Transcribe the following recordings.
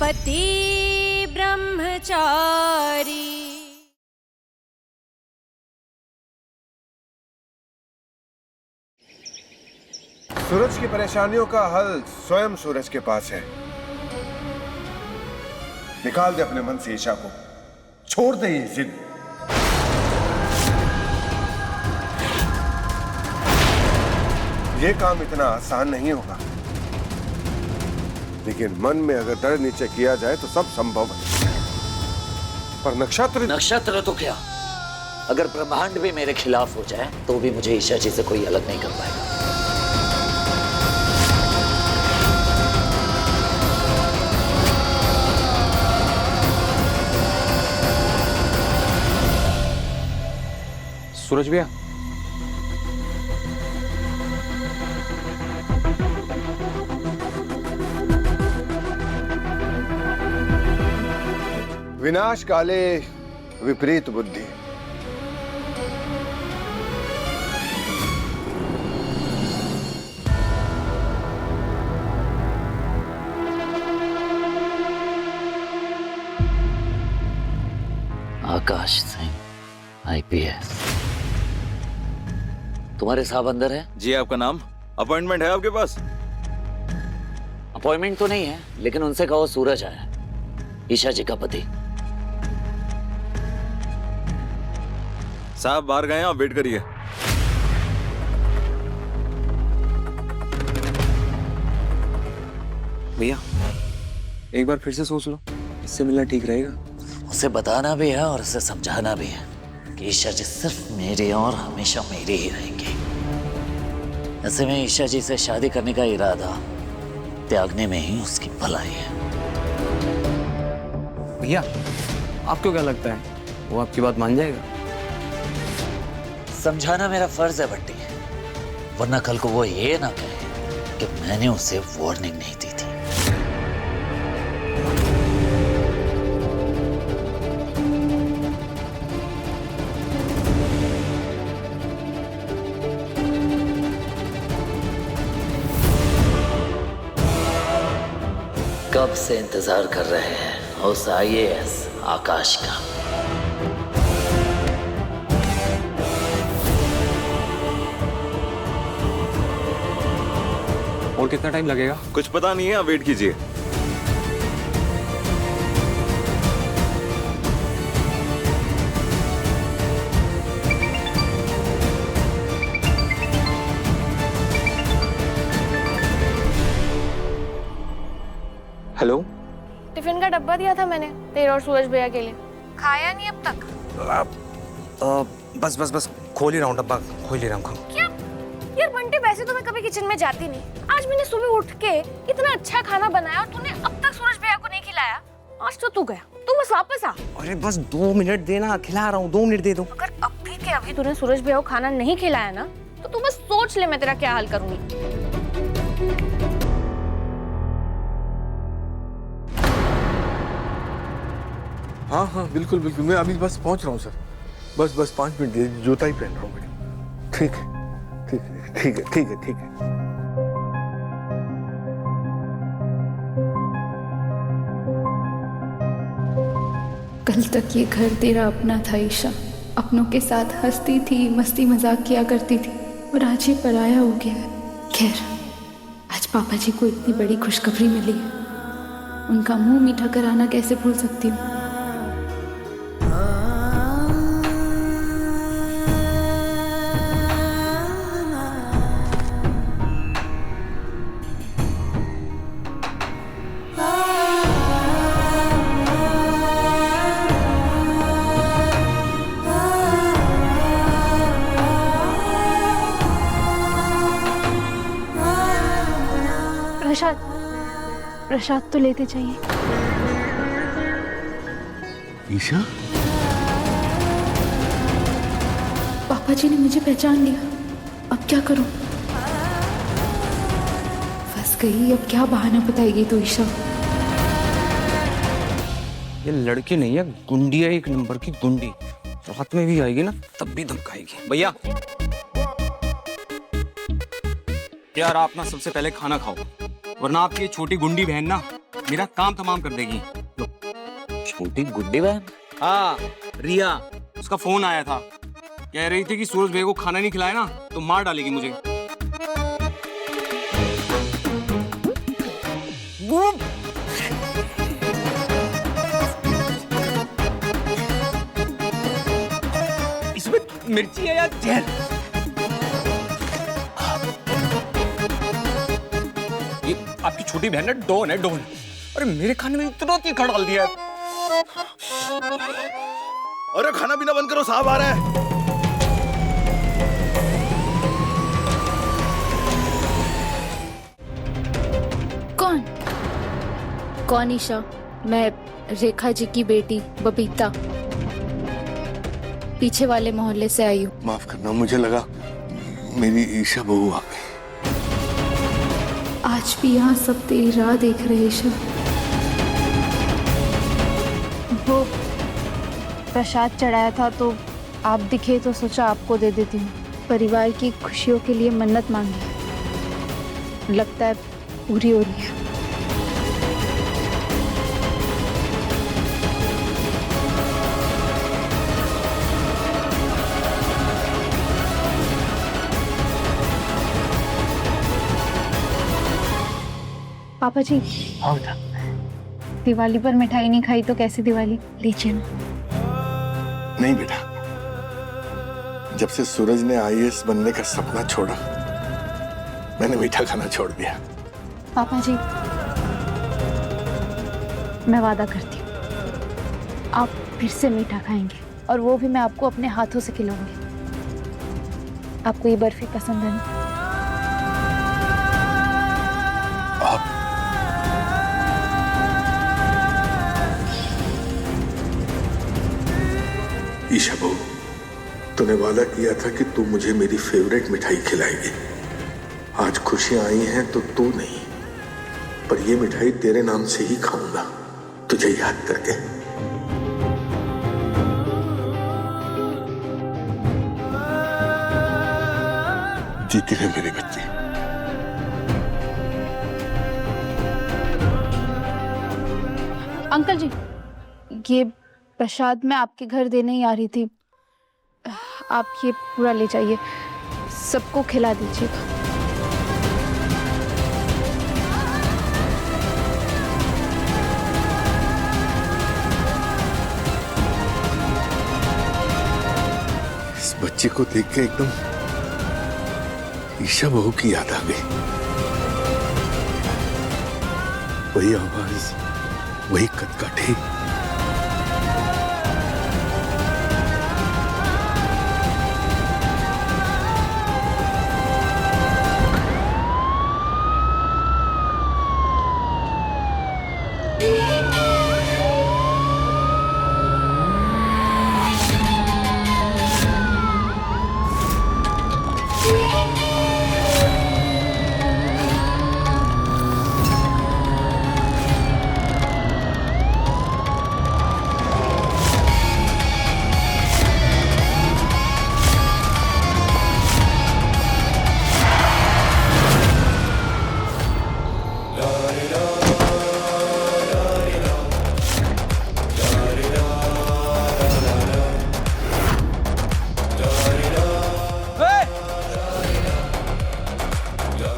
पति ब्रह्मचारी। सूरज की परेशानियों का हल स्वयं सूरज के पास है। निकाल दे अपने मन से ईशा को, छोड़ दे ये जिद। ये काम इतना आसान नहीं होगा, लेकिन मन में अगर डर नीचे किया जाए तो सब संभव है। पर नक्षत्र तो क्या, अगर ब्रह्मांड भी मेरे खिलाफ हो जाए तो भी मुझे ईशा जी से कोई अलग नहीं कर पाएगा। सूरज भैया, विनाश काले विपरीत बुद्धि। आकाश सिंह, IPS। तुम्हारे साहब अंदर है? जी, आपका नाम? अपॉइंटमेंट है आपके पास? अपॉइंटमेंट तो नहीं है, लेकिन उनसे कहो सूरज आया, ईशा जी का पति। साहब बाहर गए हैं, आप वेट करिए। भैया एक बार फिर से सोच लो, इससे मिलना ठीक रहेगा। उसे बताना भी है और उसे समझाना भी है कि ईशा जी सिर्फ मेरी और हमेशा मेरी ही रहेंगी। ऐसे में ईशा जी से शादी करने का इरादा त्यागने में ही उसकी भलाई है। भैया आपको क्या लगता है, वो आपकी बात मान जाएगा? समझाना मेरा फर्ज है बट्टी, वरना कल को वो ये ना कहे कि मैंने उसे वार्निंग नहीं दी थी। कब से इंतजार कर रहे हैं उस IAS आकाश का। और कितना टाइम लगेगा? कुछ पता नहीं है, आप वेट कीजिए। हेलो, टिफिन का डब्बा दिया था मैंने तेरे और सूरज भैया के लिए, खाया नहीं अब तक। बस खोल ही रहा हूँ डब्बा, खोल ही रहा हूँ। क्या यार बंटी, वैसे तो मैं कभी किचन में जाती नहीं, आज मैंने सुबह उठ के इतना अच्छा खाना बनाया और तूने अब तक सूरज भैया को नहीं खिलाया। आज तो तू गया, तू बस वापस आ। अरे बस 2 मिनट देना, खिला रहा हूँ, 2 मिनट दे दो। अगर अभी के अभी तूने सूरज भैया को खाना नहीं खिलाया ना, तो तू बस सोच ले मैं तेरा क्या हाल करूंगी। हाँ बिल्कुल, मैं अभी बस पहुंच रहा हूँ सर। बस 5 मिनट दे, जूता ही पहन रहा हूँ मैंने। ठीक है। कल तक ये घर तेरा अपना था ईशा, अपनों के साथ हंसती थी, मस्ती मजाक किया करती थी, और आज ये पराया हो गया है। खैर, आज पापा जी को इतनी बड़ी खुशखबरी मिली है, उनका मुंह मीठा कराना कैसे भूल सकती हूँ। प्रसाद तो लेते चाहिए। ईशा, पापा जी ने मुझे पहचान लिया, अब क्या करूं? फंस गई, अब क्या बहाना बताएगी तो ईशा? ये लड़की नहीं है, गुंडी है, एक नंबर की गुंडी। रात में भी आएगी ना तब भी धमकाएगी। भैया यार, आप ना सबसे पहले खाना खाओ, वरना आपकी छोटी गुंडी बहन ना मेरा काम तमाम कर देगी। लो। छोटी गुड्डी बहन? हाँ, रिया, उसका फोन आया था, कह रही थी कि सूरज भैया को खाना नहीं खिलाया ना तो मार डालेगी मुझे। इसमें मिर्ची है या जहर? ये आपकी छोटी बहन है, डॉन है, डॉन। अरे मेरे खाने में इतना तीखा डाल दिया है। अरे खाना पीना बंद करो, साहब आ रहा है। कौन ईशा? मैं रेखा जी की बेटी बबीता, पीछे वाले मोहल्ले से आई हूँ। माफ करना, मुझे लगा मेरी ईशा बहू आ गई। आज भी यहाँ सब तेरी राह देख रहे ईशा। वो प्रसाद चढ़ाया था तो आप दिखे तो सोचा आपको दे देती हूँ। परिवार की खुशियों के लिए मन्नत मांगी, लगता है पूरी हो रही है। पापा जी, हाँ बेटा। दिवाली पर मिठाई नहीं खाई तो कैसी दिवाली? लीजिए ना। नहीं बेटा, जब से सूरज ने आईएएस बनने का सपना छोड़ा, मैंने मीठा खाना छोड़ दिया। पापा जी, मैं वादा करती हूँ आप फिर से मीठा खाएंगे, और वो भी मैं आपको अपने हाथों से खिलाऊंगी। आपको ये बर्फी पसंद है ना? आप ईशा बहू, तूने वादा किया था कि तू मुझे मेरी फेवरेट मिठाई खिलाएगी। आज खुशियां आई हैं तो तू नहीं, पर ये मिठाई तेरे नाम से ही खाऊंगा, तुझे याद करके। जीती है मेरी बच्ची। अंकल जी, ये प्रसाद मैं आपके घर देने ही आ रही थी, आप ये पूरा ले जाइए, सबको खिला दीजिएगा। इस बच्चे को देख के एकदम ईशा बहू की याद आ गई। वही आवाज, वही कदकाठी।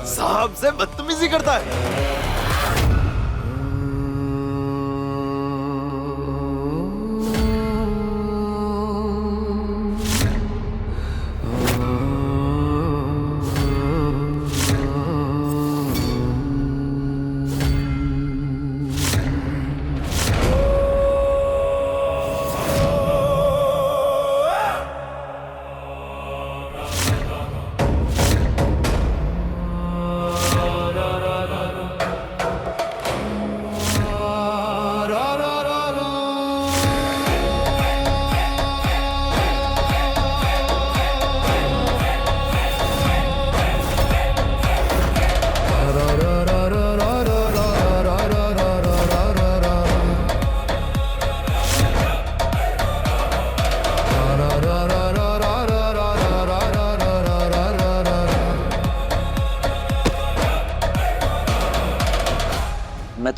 साहब से बदतमीजी करता है।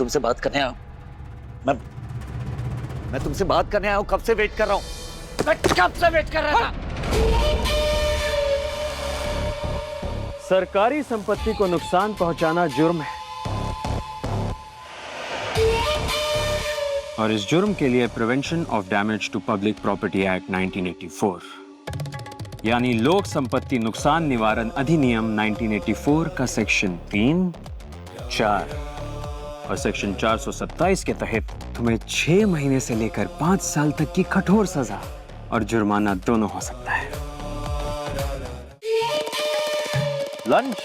तुमसे बात करने आया हूं। मैं तुमसे बात करने आया हूं। कब से वेट कर रहा हूं। मैं कब से वेट कर रहा था। सरकारी संपत्ति को नुकसान पहुंचाना जुर्म है और इस जुर्म के लिए prevention of damage to public property act 1984 यानी लोक संपत्ति नुकसान निवारण अधिनियम 1984 का सेक्शन 3, 4 और सेक्शन 427 के तहत तुम्हें 6 महीने से लेकर 5 साल तक की कठोर सजा और जुर्माना दोनों हो सकता है। लंच।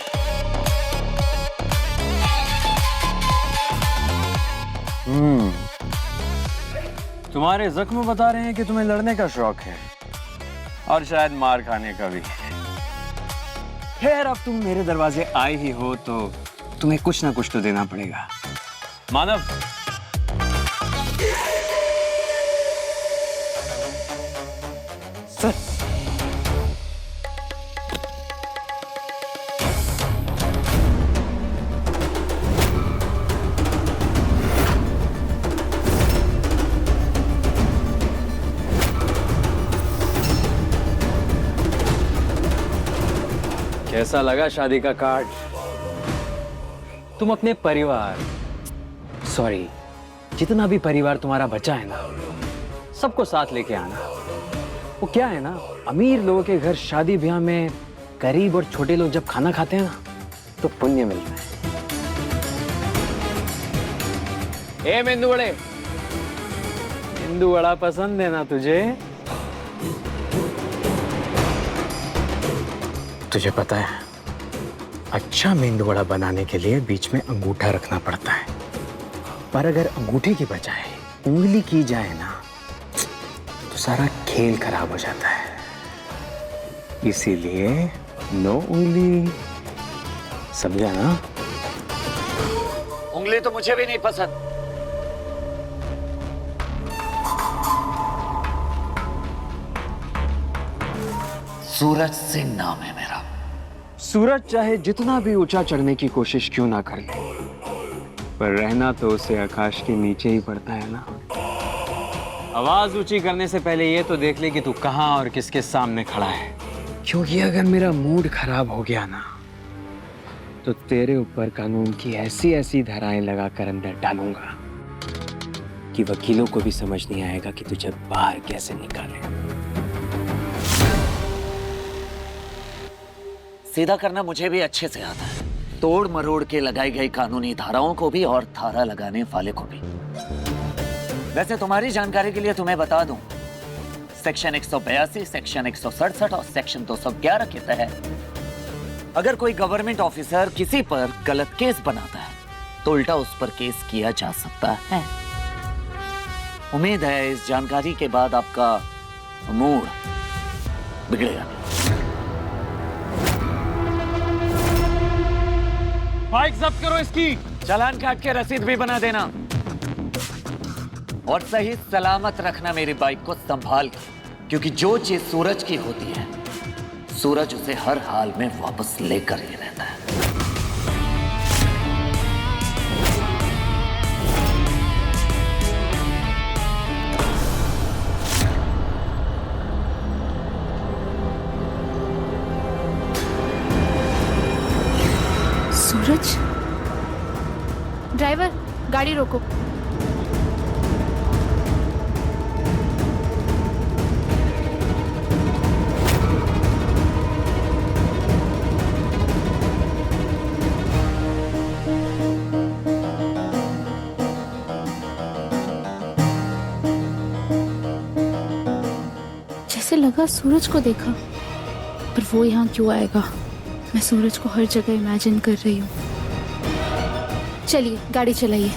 तुम्हारे जख्म बता रहे हैं कि तुम्हें लड़ने का शौक है और शायद मार खाने का भी। खैर, अब तुम मेरे दरवाजे आए ही हो तो तुम्हें कुछ ना कुछ तो देना पड़ेगा। मानव, सर, कैसा लगा शादी का कार्ड? तुम अपने परिवार, सॉरी, जितना भी परिवार तुम्हारा बचा है ना, सबको साथ लेके आना। वो क्या है ना, अमीर लोगों के घर शादी ब्याह में गरीब और छोटे लोग जब खाना खाते हैं ना, तो पुण्य मिलता है। ए मेंदू वड़े, मेंदू वड़ा पसंद है ना तुझे? तुझे पता है, अच्छा मेंदू वड़ा बनाने के लिए बीच में अंगूठा रखना पड़ता है, पर अगर अंगूठे की बजाय उंगली की जाए ना, तो सारा खेल खराब हो जाता है। इसीलिए नो उंगली, समझा ना? उंगली तो मुझे भी नहीं पसंद। सूरज सिंह नाम है मेरा। सूरज चाहे जितना भी ऊंचा चढ़ने की कोशिश क्यों ना कर ले, पर रहना तो उसे आकाश के नीचे ही पड़ता है ना। आवाज ऊंची करने से पहले ये तो देख ले कि तू कहां और किसके सामने खड़ा है, क्योंकि अगर मेरा मूड खराब हो गया ना, तो तेरे ऊपर कानून की ऐसी ऐसी धाराएं लगाकर अंदर डालूंगा कि वकीलों को भी समझ नहीं आएगा कि तुझे बाहर कैसे निकाले। सीधा करना मुझे भी अच्छे से आता है, तोड़ मरोड़ के लगाई गई कानूनी धाराओं को भी और धारा लगाने वाले को भी। वैसे तुम्हारी जानकारी के लिए तुम्हें बता दूं, सेक्शन 182, सेक्शन 167 और सेक्शन 211 के तहत अगर कोई गवर्नमेंट ऑफिसर किसी पर गलत केस बनाता है तो उल्टा उस पर केस किया जा सकता है। उम्मीद है इस जानकारी के बाद आपका मूड बिगड़ेगा नहीं। बाइक जब्त करो इसकी। चालान काट के रसीद भी बना देना और सही सलामत रखना मेरी बाइक को संभाल के, क्योंकि जो चीज सूरज की होती है, सूरज उसे हर हाल में वापस लेकर ही रहता है। सूरज, ड्राइवर गाड़ी रोको। जैसे लगा सूरज को देखा, पर वो यहाँ क्यों आएगा? मैं सूरज को हर जगह इमेजिन कर रही हूँ। चलिए गाड़ी चलाइए।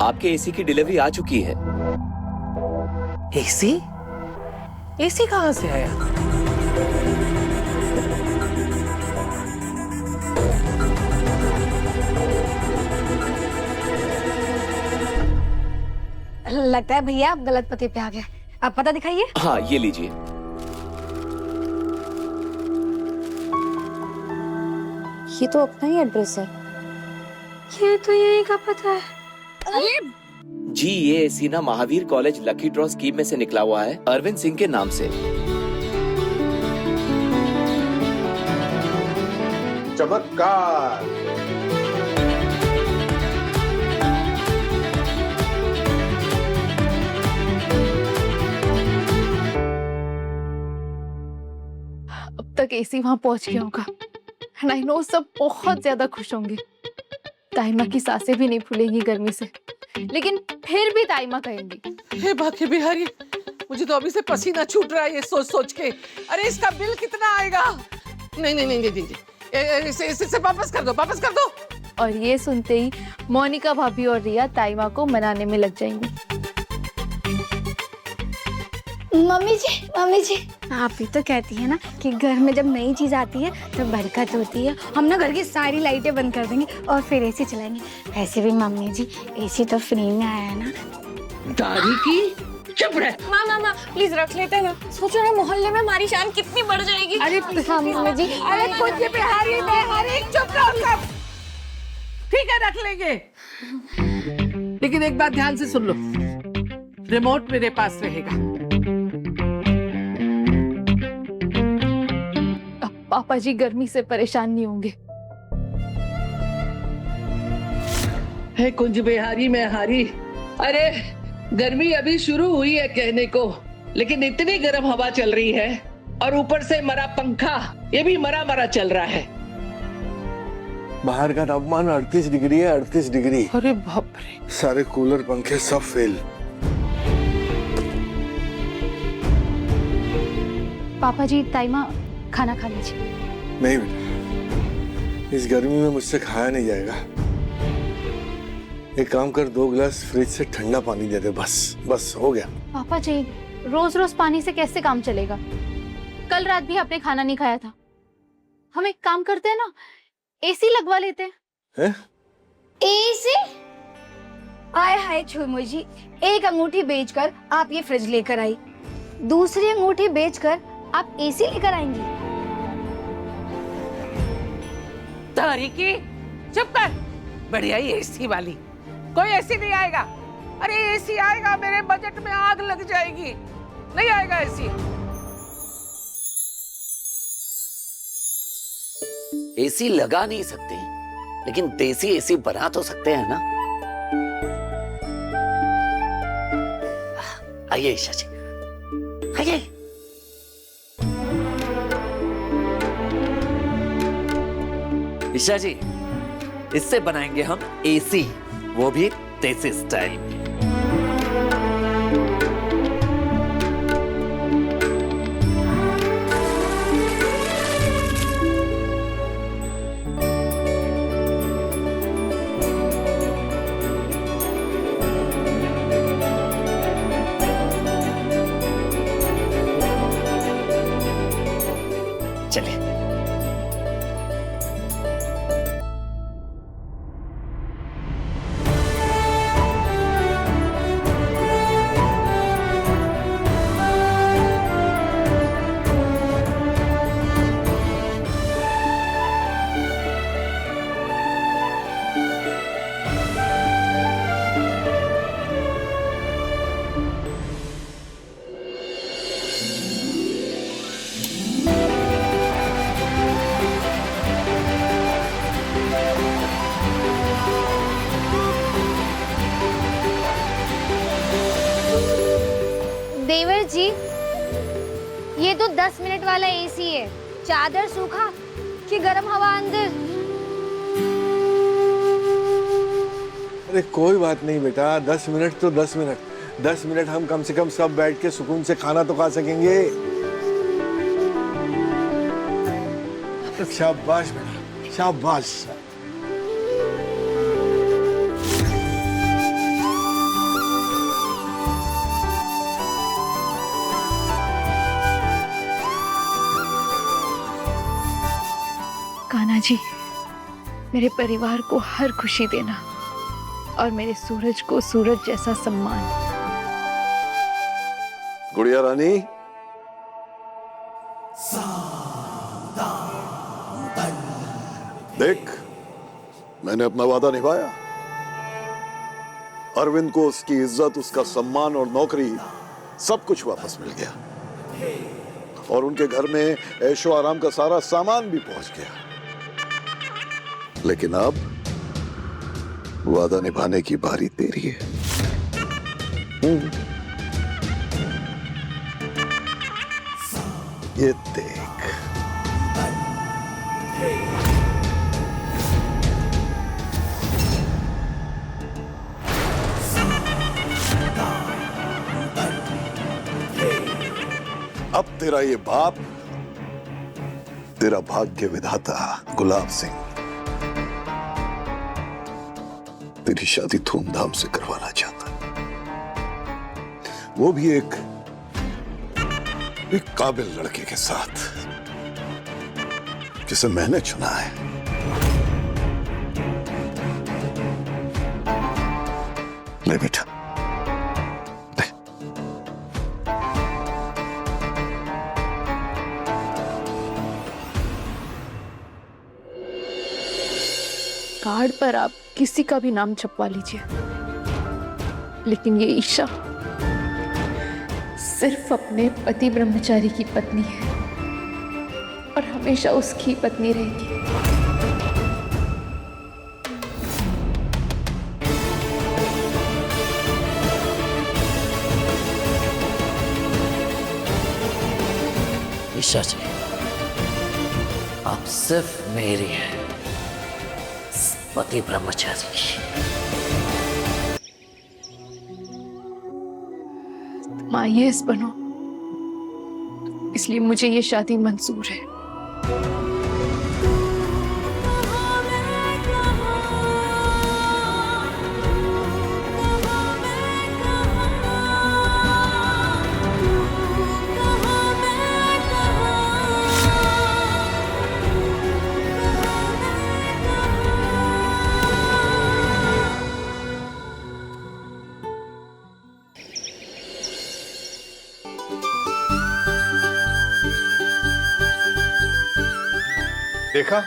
आपके एसी की डिलीवरी आ चुकी है। एसी? एसी कहां से आया? लगता है भैया आप गलत पते पे आ गए। आप पता दिखाइए। हाँ ये लीजिए। ये तो अपना ही एड्रेस है। ये तो यही का पता है। अरे जी ये एसीना Mahavir college lucky draw scheme में से निकला हुआ है, अरविंद सिंह के नाम से। चमत्कार। अब तक एसी वहां पहुंच गया होगा। एंड आई नो सब बहुत ज्यादा खुश होंगे। ताइमा की सांसें भी नहीं फूलेंगी गर्मी से, लेकिन फिर भी ताइमा कहेंगी। हे बाकी बिहारी, मुझे तो अभी से पसीना छूट रहा है ये सोच सोच के। अरे इसका बिल कितना आएगा? नहीं नहीं नहीं नहीं, नहीं। इसे वापस कर दो, वापस कर दो। और ये सुनते ही मोनिका भाभी और रिया ताइमा को मनाने में लग जाएंगी। मम्मी जी आप ही तो कहती है ना कि घर में जब नई चीज आती है तो बरकत होती है। हम ना घर की सारी लाइटें बंद कर देंगे और फिर एसी चलाएंगे। वैसे भी मम्मी जी एसी तो फ्री में आया है ना। दादी की चुप रह। मामा प्लीज रख लेते ना। सोचो ना मोहल्ले में हमारी शान कितनी बढ़ जाएगी। अरे हाँ मम्मी जी। अरे कुछ बिहारी चुप रहो सब। ठीक है रख लेंगे, लेकिन एक बात ध्यान से सुन लो, रिमोट मेरे पास रहेगा। पापा जी गर्मी से परेशान नहीं होंगे। है कुंज बिहारी में हारी। अरे गर्मी अभी शुरू हुई है कहने को, लेकिन इतनी गर्म हवा चल रही है और ऊपर से मरा पंखा, ये भी मरा मरा चल रहा है। बाहर का तापमान 38 डिग्री है, 38 डिग्री। अरे बाप रे। सारे कूलर पंखे सब फेल। पापा जी ताइमा खाना खा लीजिए। नहीं बेटा, इस गर्मी में मुझसे खाया नहीं जाएगा। एक काम कर, 2 गिलास फ्रिज से ठंडा पानी दे दे, बस हो गया। पापा जी रोज रोज पानी से कैसे काम चलेगा? कल रात भी आपने खाना नहीं खाया था। हम एक काम करते हैं ना, एसी लगवा लेते हैं। एसी? आय हाय छुमो जी, एक अंगूठी बेचकर आप ये फ्रिज लेकर आई, दूसरी अंगूठी बेचकर आप एसी लेकर आएंगी। तारीकी चुप कर। बढ़िया ही एसी वाली। कोई एसी नहीं आएगा। अरे एसी आएगा मेरे बजट में आग लग जाएगी। नहीं आएगा एसी। एसी लगा नहीं सकते, लेकिन देसी एसी बना तो सकते हैं ना। आइए ईशा जी, आइए। ईशा जी, इससे बनाएंगे हम एसी, वो भी देसी स्टाइल में। चलिए। देवर जी, ये तो 10 मिनट वाला एसी है। चादर सूखा कि गर्म हवा अंदर। अरे कोई बात नहीं बेटा, 10 मिनट तो 10 मिनट। 10 मिनट हम कम से कम सब बैठ के सुकून से खाना तो खा सकेंगे। शाबाश बेटा, शाबाश। कान्हा जी, मेरे परिवार को हर खुशी देना और मेरे सूरज को सूरज जैसा सम्मान। गुड़िया रानी, देख, मैंने अपना वादा निभाया। अरविंद को उसकी इज्जत, उसका सम्मान और नौकरी सब कुछ वापस मिल गया और उनके घर में ऐशो आराम का सारा सामान भी पहुंच गया। लेकिन अब वादा निभाने की बारी तेरी है। ये देख, अब तेरा ये बाप, तेरा भाग्य विधाता गुलाब सिंह तेरी शादी धूमधाम से करवाना चाहता है, वो भी एक काबिल लड़के के साथ जिसे मैंने चुना है। ले बेटा, ले। कार्ड पर आप किसी का भी नाम छपवा लीजिए, लेकिन ये ईशा सिर्फ अपने पति ब्रह्मचारी की पत्नी है और हमेशा उसकी पत्नी रहेगी। ईशा जी, आप सिर्फ मेरी हैं, पति ब्रह्मचारी की। तुम IAS बनो, इसलिए मुझे ये शादी मंजूर है। देखा,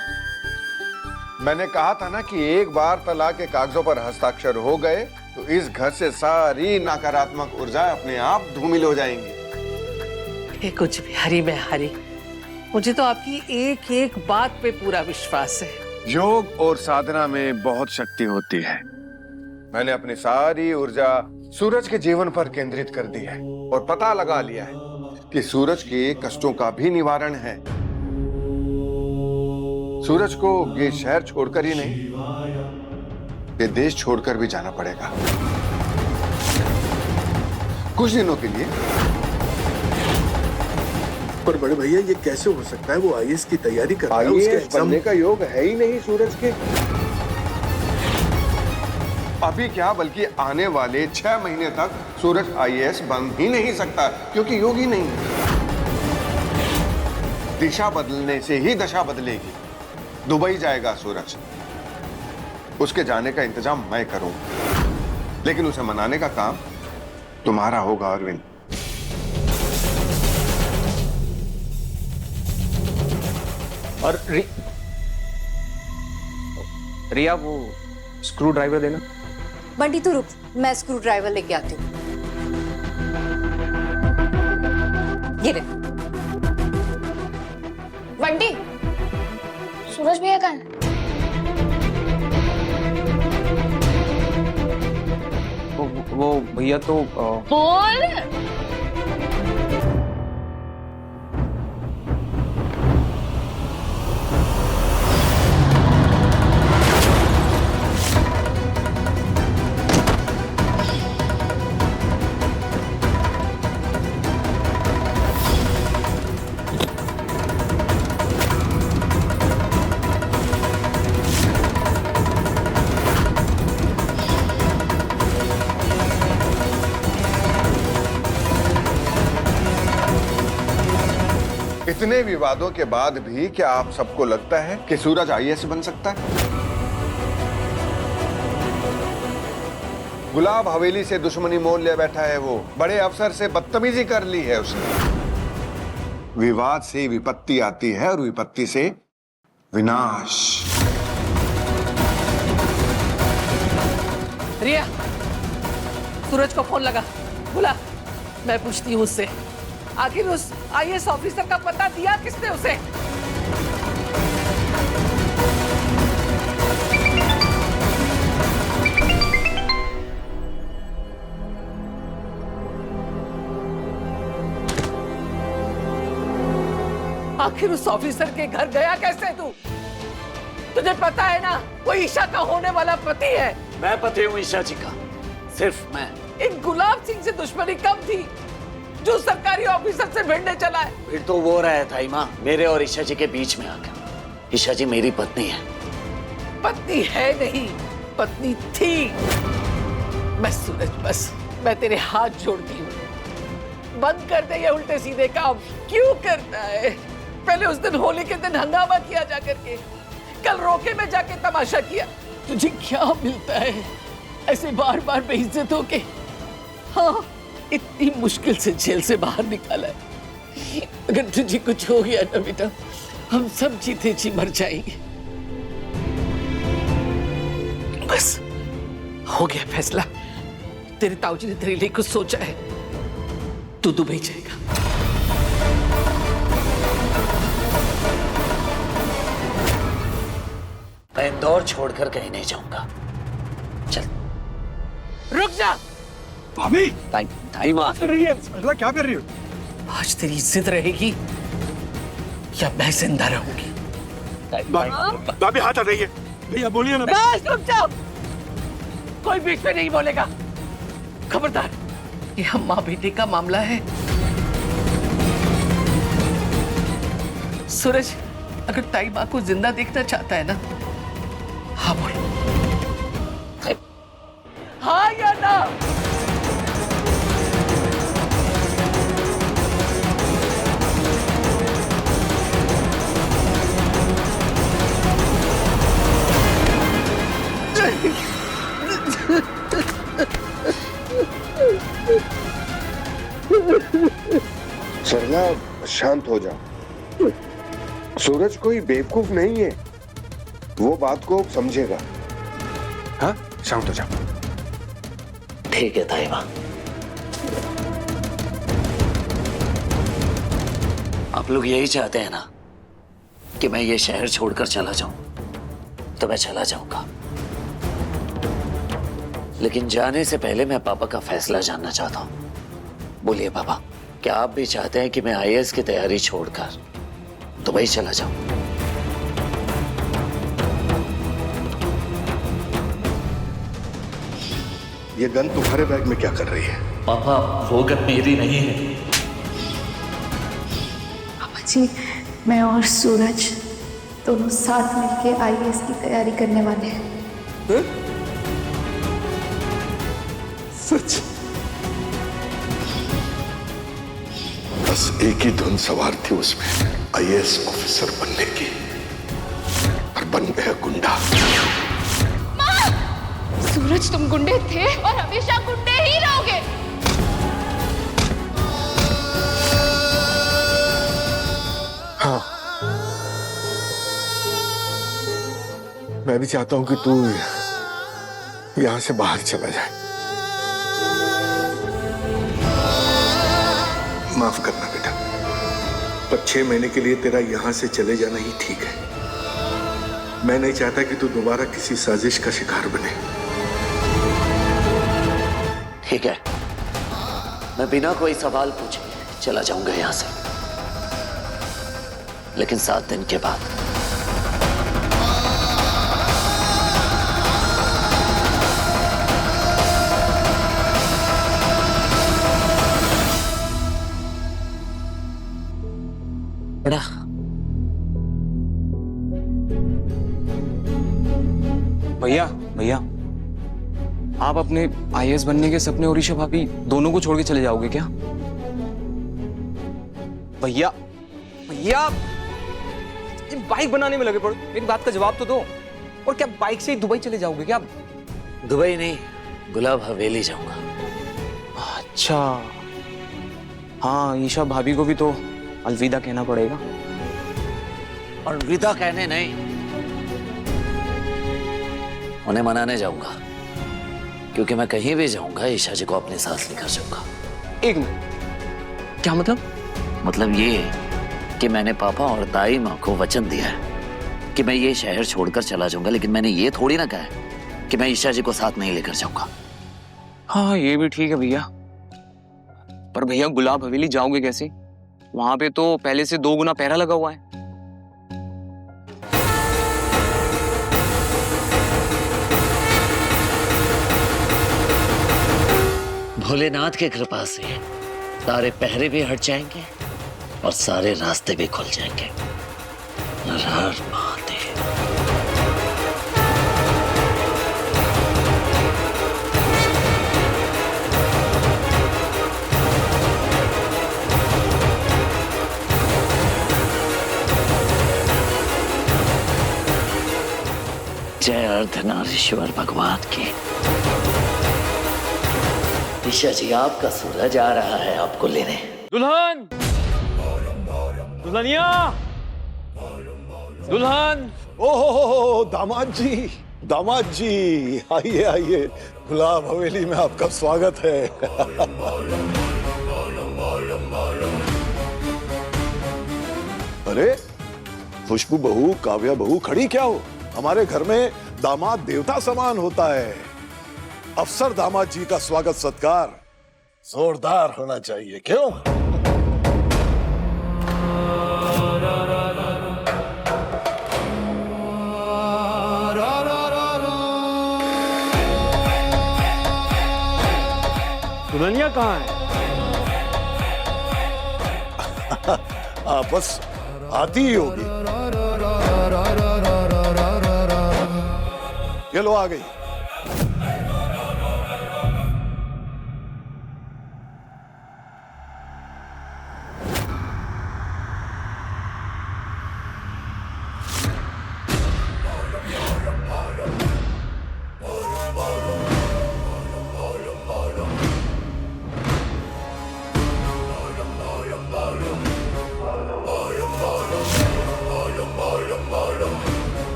मैंने कहा था ना कि एक बार तलाक के कागजों पर हस्ताक्षर हो गए तो इस घर से सारी नकारात्मक ऊर्जाएं अपने आप धूमिल हो जाएंगी। कुछ बिहारी बिहारी, मुझे तो आपकी एक एक बात पे पूरा विश्वास है। योग और साधना में बहुत शक्ति होती है। मैंने अपनी सारी ऊर्जा सूरज के जीवन पर केंद्रित कर दी है और पता लगा लिया है कि सूरज के कष्टों का भी निवारण है। सूरज को ये शहर छोड़कर ही नहीं, ये देश छोड़कर भी जाना पड़ेगा कुछ दिनों के लिए। पर बड़े भैया, ये कैसे हो सकता है? वो IAS की तैयारी कर रहा है, उसके IAS एग्जाम बनने का योग है ही नहीं सूरज के। अभी क्या, बल्कि आने वाले 6 महीने तक सूरज IAS बन ही नहीं सकता, क्योंकि योग ही नहीं। दिशा बदलने से ही दशा बदलेगी। दुबई जाएगा सूरज, उसके जाने का इंतजाम मैं करूंगा, लेकिन उसे मनाने का काम तुम्हारा होगा अरविंद। और रिया, वो स्क्रू ड्राइवर देना। बंटी तू रुक, मैं स्क्रू ड्राइवर लेके आती हूँ। ये ले। बंटी, सूरज भैया कहाँ है? वो भैया तो बोल। इतने विवादों के बाद भी क्या आप सबको लगता है कि सूरज IAS बन सकता है? गुलाब हवेली से दुश्मनी मोल ले बैठा है वो। बड़े अफसर से बदतमीजी कर ली है उसने। विवाद से विपत्ति आती है और विपत्ति से विनाश। रिया, सूरज को फोन लगा, बुला, मैं पूछती हूँ उससे, आखिर उस आईएएस ऑफिसर का पता दिया किसने उसे? आखिर उस ऑफिसर के घर गया कैसे तू? तुझे पता है ना, वो ईशा का होने वाला पति है। मैं पति हूँ ईशा जी का, सिर्फ मैं। इन गुलाब सिंह से दुश्मनी कब थी जो सरकारी ऑफिसर से भिड़ने चला है? फिर तो वो रहा था माँ, मेरे और ईशा जी के बीच में आकर। ईशा जी मेरी पत्नी है। पत्नी है नहीं, पत्नी थी। बस सूरज, बस मैं तेरे हाथ जोड़ती हूँ, बंद कर दे ये उल्टे सीधे काम। क्यों करता है? पहले उस दिन होली के दिन हंगामा किया जा करके, कल रोके में जाके तमाशा किया। तुझे क्या मिलता है ऐसे बार बार बेइज्जत होके? हाँ, इतनी मुश्किल से जेल से बाहर निकाला है। अगर तुझे कुछ हो गया ना बेटा, हम सब जीते जी मर जाएंगे। बस हो गया फैसला। तेरे ताऊजी ने तेरे लिए कुछ सोचा है, तू दुबई जाएगा। मैं इंदौर छोड़कर कहीं नहीं जाऊंगा। चल। रुक जा। भाभी। टाइम आ रही है। क्या कर रही हो? आज तेरी इज्जत रहेगी या मैं जिंदा रहूंगी? भाभी हाथ हटाइए। भैया बोलिए ना। बस रुक जाओ, कोई बीच में नहीं बोलेगा। खबरदार, ये हम माँ बेटे का मामला है। सूरज, अगर ताई माँ को जिंदा देखना चाहता है ना, हाँ बोल, हाँ या ना? सरला, शांत हो जाओ। सूरज कोई बेवकूफ नहीं है, वो बात को समझेगा। हाँ, शांत हो जाओ। ठीक है ताई माँ। आप लोग यही चाहते हैं ना कि मैं ये शहर छोड़कर चला जाऊं, तो मैं चला जाऊंगा। लेकिन जाने से पहले मैं पापा का फैसला जानना चाहता हूं। बोलिए पापा, क्या आप भी चाहते हैं कि मैं आईएएस की तैयारी छोड़कर दुबई चला जाऊं? ये गन तुम्हारे बैग में क्या कर रही है? पापा, वो गन मेरी नहीं है। पापा जी, मैं और सूरज दोनों साथ मिलके आईएएस की तैयारी करने वाले हैं। सच? बस एक ही धुन सवार थी उसमें, आईएएस ऑफिसर बनने की, और बन गया गुंडा। सूरज, तुम गुंडे थे और हमेशा गुंडे ही रहोगे। हाँ, मैं भी चाहता हूं कि तू यहां से बाहर चला जाए। माफ करना बेटा, पर 6 महीने के लिए तेरा यहां से चले जाना ही ठीक है। मैं नहीं चाहता कि तू दोबारा किसी साजिश का शिकार बने। ठीक है, मैं बिना कोई सवाल पूछे चला जाऊंगा यहां से, लेकिन 7 दिन के बाद। बड़ा भैया, भैया, आप अपने आईएएस बनने के सपने और ईशा भाभी दोनों को छोड़ के चले जाओगे क्या? भैया, भैया, बाइक बनाने में लगे पड़ो, मेरी बात का जवाब तो दो। और क्या बाइक से ही दुबई चले जाओगे क्या? दुबई नहीं, गुलाब हवेली जाऊंगा। अच्छा, हाँ ईशा भाभी को भी तो अलविदा कहना पड़ेगा। अलविदा कहने नहीं, उन्हें मनाने जाऊंगा, क्योंकि मैं कहीं भी जाऊंगा ईशा जी को अपने साथ लेकर जाऊंगा। एक मिनट, क्या मतलब? मतलब ये कि मैंने पापा और दाई माँ को वचन दिया है कि मैं ये शहर छोड़कर चला जाऊंगा, लेकिन मैंने ये थोड़ी ना कहा है कि मैं ईशा जी को साथ नहीं लेकर जाऊंगा। हाँ ये भी ठीक है भैया, पर भैया गुलाब हवेली जाओगे कैसे? वहां पे तो पहले से 2 गुना पहरा लगा हुआ है। भोलेनाथ की कृपा से सारे पहरे भी हट जाएंगे और सारे रास्ते भी खुल जाएंगे। हर हर महादेव। जय अर्धनारीश्वर भगवान की। ईशा जी, आपका सूरज आ रहा है आपको लेने। दुल्हन, दुल्हनिया, दुल्हन। ओहो दामाद जी आइए आइए, गुलाब हवेली में आपका स्वागत है। अरे खुशबू बहू, काव्या बहू खड़ी क्या हो? हमारे घर में दामाद देवता समान होता है। अफसर दामाद जी का स्वागत सत्कार जोरदार होना चाहिए, क्यों? दुल्हनिया कहाँ है? बस आती ही होगी। ये लो आ गई।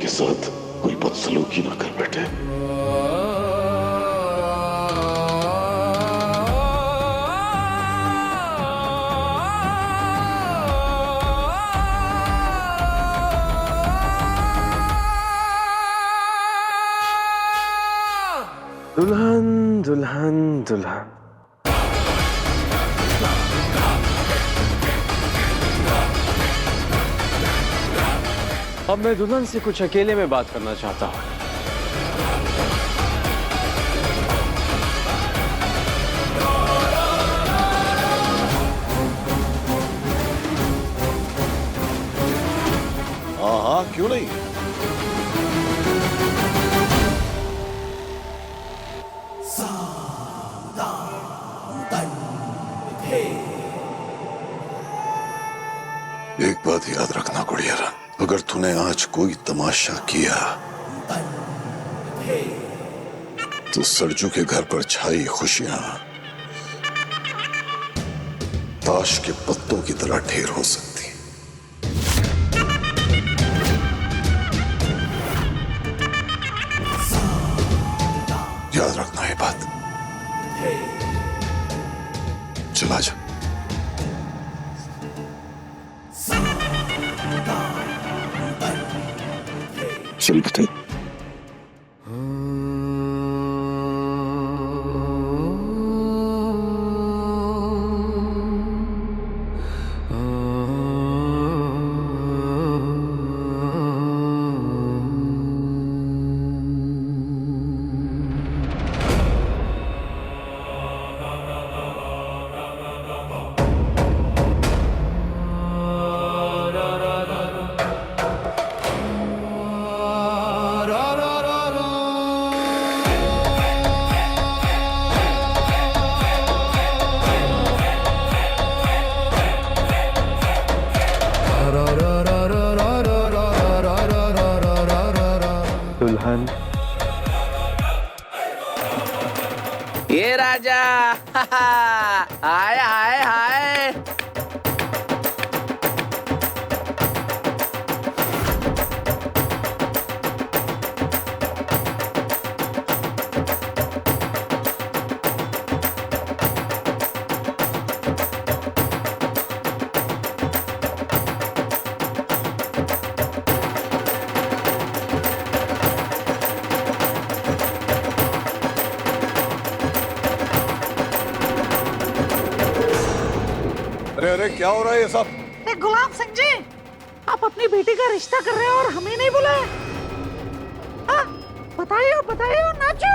साथ कोई बदसलूकी ना कर बैठे। दुल्हन दुल्हन दुल्हन। अब मैं दुल्हन से कुछ अकेले में बात करना चाहता हूं। हाँ हाँ क्यों नहीं। एक बात याद रखना गुड़ियारा, अगर तूने आज कोई तमाशा किया तो सरजू के घर पर छाई खुशियां ताश के पत्तों की तरह ढेर हो सकती। याद रखना ये बात। चला जा। चल बताइए। दुल्हन ये राजा हाय हाय हाय। अरे अरे क्या हो रहा है ये सब? गुलाब सिंह जी, आप अपनी बेटी का रिश्ता कर रहे हो और हमें नहीं बुलाया? बताइए बताइए, नाचो।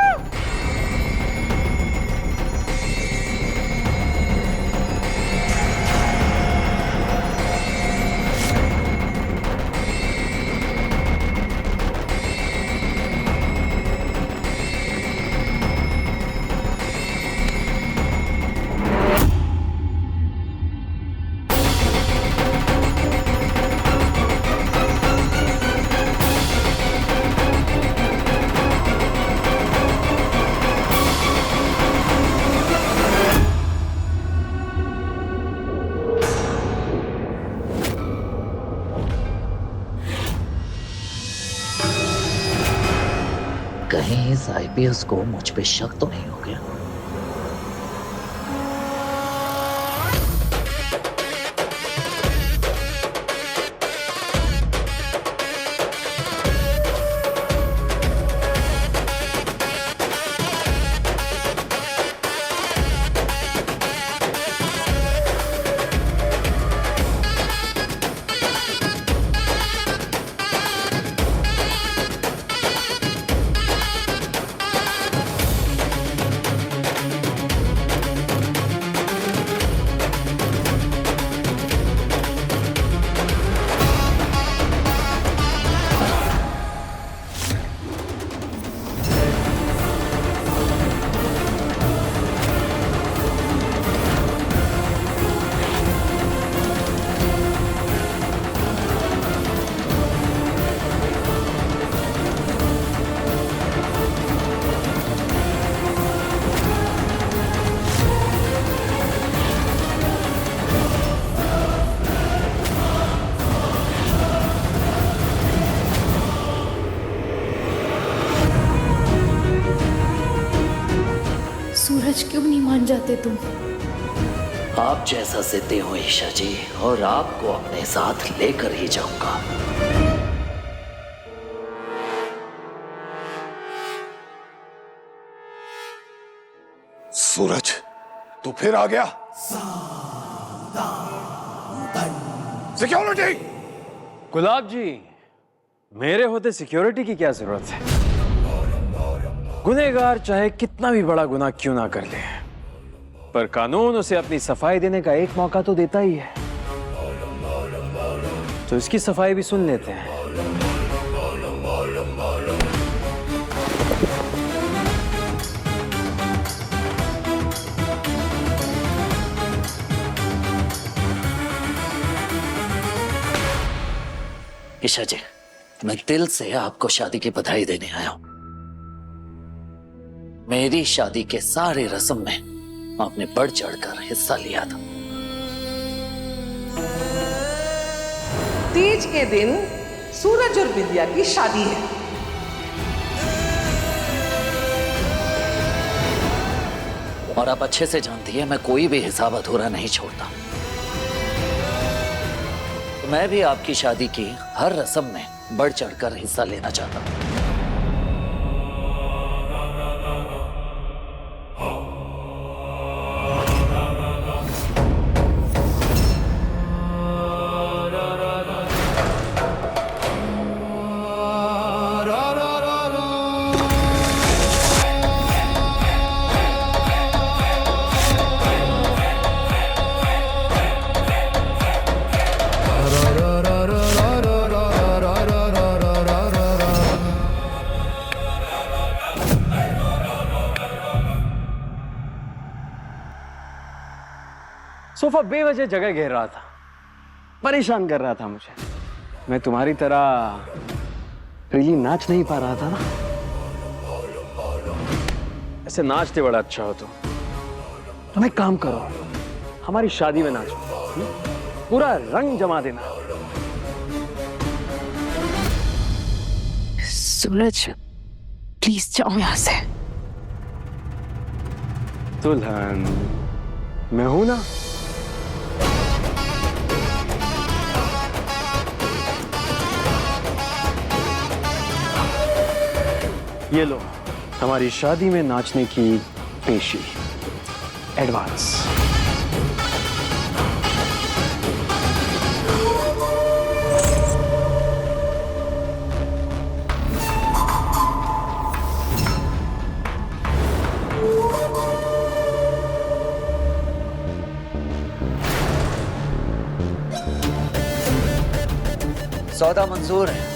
कहीं इस आईपीएस को मुझ पे शक तो नहीं हो गया? सूरज क्यों नहीं मान जाते तुम? आप जैसा जिद्दी हो ईशा जी, और आपको अपने साथ लेकर ही जाऊंगा। सूरज, तू फिर आ गया? सिक्योरिटी! गुलाब जी, मेरे होते सिक्योरिटी की क्या जरूरत है? गुनहगार चाहे कितना भी बड़ा गुनाह क्यों ना कर ले, पर कानून उसे अपनी सफाई देने का एक मौका तो देता ही है। तो इसकी सफाई भी सुन लेते हैं। ईशा जी, मैं दिल से आपको शादी की बधाई देने आया हूं। मेरी शादी के सारे रस्म में आपने बढ़ चढ़कर हिस्सा लिया था। तीज के दिन सूरज और विद्या की शादी है। और आप अच्छे से जानती है मैं कोई भी हिसाब अधूरा नहीं छोड़ता। तो मैं भी आपकी शादी की हर रस्म में बढ़ चढ़कर हिस्सा लेना चाहता हूँ। सोफा बेवजह जगह घेर रहा था, परेशान कर रहा था मुझे। मैं तुम्हारी तरह फ्रीली नाच नहीं पा रहा था ना। ऐसे नाचते बड़ा अच्छा हो तुम एक काम करो, हमारी शादी में नाचो, पूरा रंग जमा देना। सूरज प्लीज जाओ यहां से। दुल्हन मैं हूं ना। ये लो हमारी शादी में नाचने की पेशी, एडवांस। सौदा मंजूर है।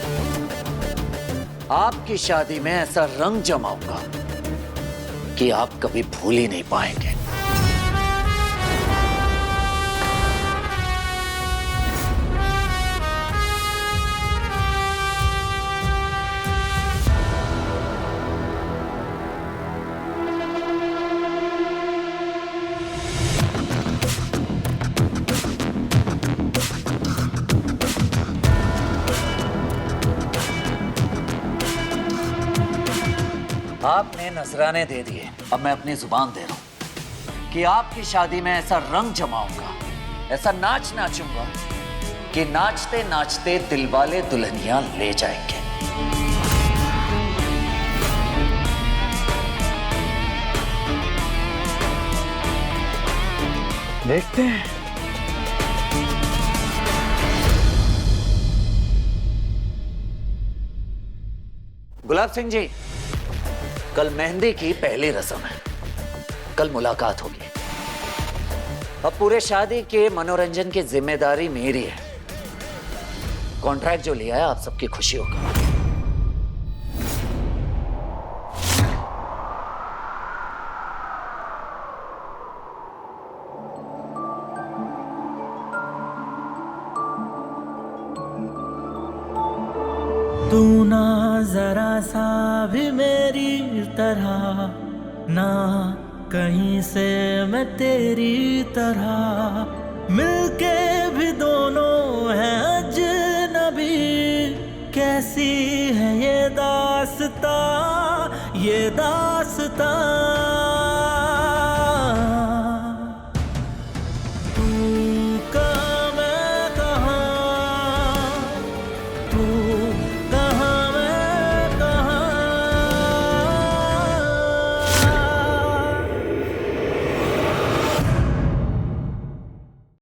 आपकी शादी में ऐसा रंग जमाऊंगा कि आप कभी भूल ही नहीं पाएंगे। आपने नजराने दे दिए, अब मैं अपनी जुबान दे रहा हूं कि आपकी शादी में ऐसा रंग जमाऊंगा, ऐसा नाच नाचूंगा कि नाचते नाचते दिलवाले दुल्हनियां ले जाएंगे। देखते हैं। गुलाब सिंह जी, कल मेहंदी की पहली रस्म है, कल मुलाकात होगी। अब पूरे शादी के मनोरंजन की जिम्मेदारी मेरी है। कॉन्ट्रैक्ट जो लिया है आप सबकी खुशी होगा। तू ना जरा सा भी मेरी तरह, ना कहीं से मैं तेरी तरह, मिलके भी दोनों हैं अजनबी। कैसी है ये दास्तां